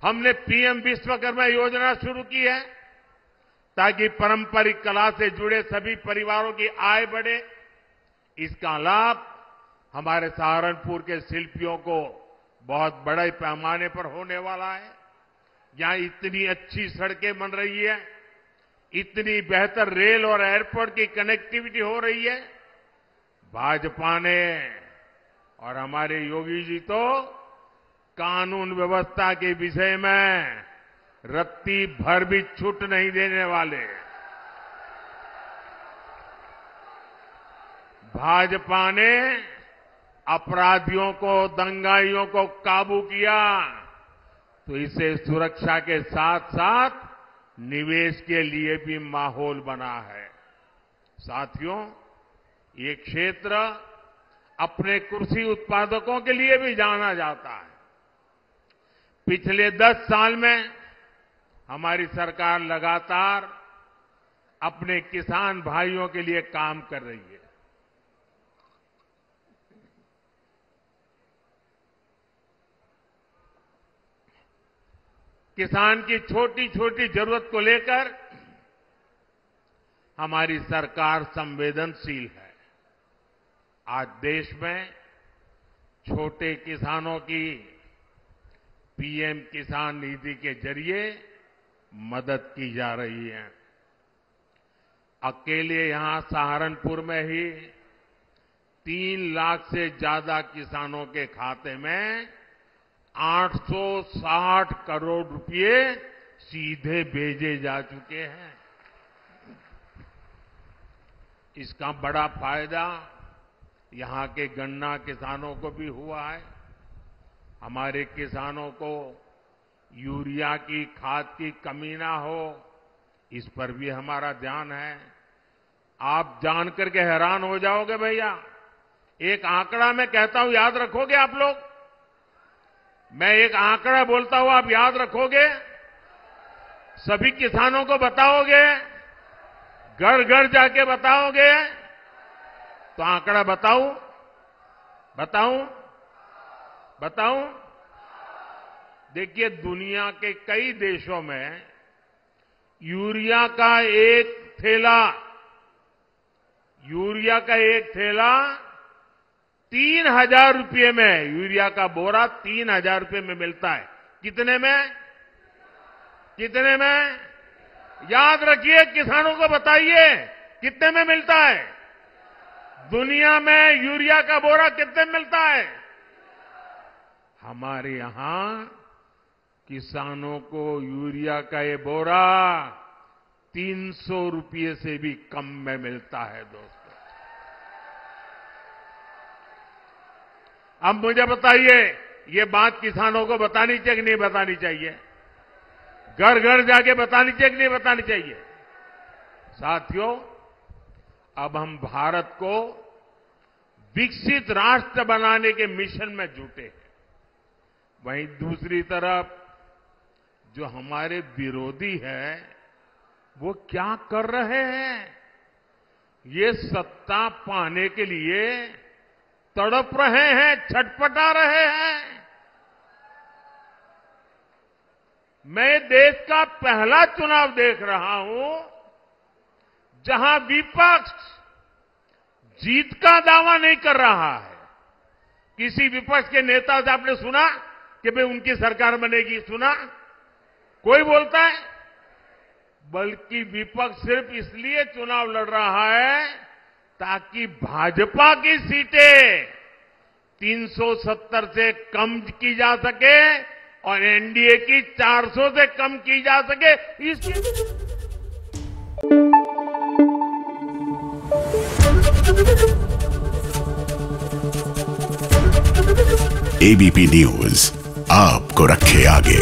हमने पीएम विश्वकर्मा योजना शुरू की है ताकि पारंपरिक कला से जुड़े सभी परिवारों की आय बढ़े। इसका लाभ हमारे सहारनपुर के शिल्पियों को बहुत बड़े पैमाने पर होने वाला है। यहां इतनी अच्छी सड़कें बन रही है, इतनी बेहतर रेल और एयरपोर्ट की कनेक्टिविटी हो रही है। भाजपा ने और हमारे योगी जी तो कानून व्यवस्था के विषय में रत्ती भर भी छूट नहीं देने वाले। भाजपा ने अपराधियों को, दंगाइयों को काबू किया तो इसे सुरक्षा के साथ साथ निवेश के लिए भी माहौल बना है। साथियों, ये क्षेत्र अपने कृषि उत्पादकों के लिए भी जाना जाता है। पिछले 10 साल में हमारी सरकार लगातार अपने किसान भाइयों के लिए काम कर रही है। किसान की छोटी छोटी जरूरत को लेकर हमारी सरकार संवेदनशील है। आज देश में छोटे किसानों की पीएम किसान निधि के जरिए मदद की जा रही है। अकेले यहां सहारनपुर में ही 3 लाख से ज्यादा किसानों के खाते में 860 करोड़ रुपए सीधे भेजे जा चुके हैं। इसका बड़ा फायदा यहां के गन्ना किसानों को भी हुआ है। हमारे किसानों को यूरिया की खाद की कमी ना हो, इस पर भी हमारा ध्यान है। आप जानकर के हैरान हो जाओगे भैया, एक आंकड़ा मैं कहता हूं, याद रखोगे आप लोग? मैं एक आंकड़ा बोलता हूं, आप याद रखोगे? सभी किसानों को बताओगे? घर घर जाके बताओगे? तो आंकड़ा बताऊं? देखिए, दुनिया के कई देशों में यूरिया का एक थैला 3,000 रुपये में, यूरिया का बोरा 3,000 रुपये में मिलता है। कितने में? याद रखिए, किसानों को बताइए कितने में मिलता है। दुनिया में यूरिया का बोरा कितने में मिलता है? हमारे यहां किसानों को यूरिया का ये बोरा 300 रुपये से भी कम में मिलता है। दोस्तों, अब मुझे बताइए, ये बात किसानों को बतानी चाहिए कि नहीं बतानी चाहिए? घर घर जाके बतानी चाहिए कि नहीं बतानी चाहिए? साथियों, अब हम भारत को विकसित राष्ट्र बनाने के मिशन में जुटे हैं। वहीं दूसरी तरफ जो हमारे विरोधी हैं, वो क्या कर रहे हैं? ये सत्ता पाने के लिए तड़प रहे हैं, छटपटा रहे हैं। मैं देश का पहला चुनाव देख रहा हूं जहां विपक्ष जीत का दावा नहीं कर रहा है। किसी विपक्ष के नेता से आपने सुना कि भाई उनकी सरकार बनेगी? सुना? कोई बोलता है? बल्कि विपक्ष सिर्फ इसलिए चुनाव लड़ रहा है ताकि भाजपा की सीटें 370 से कम की जा सके और एनडीए की 400 से कम की जा सके। एबीपी न्यूज आपको रखे आगे।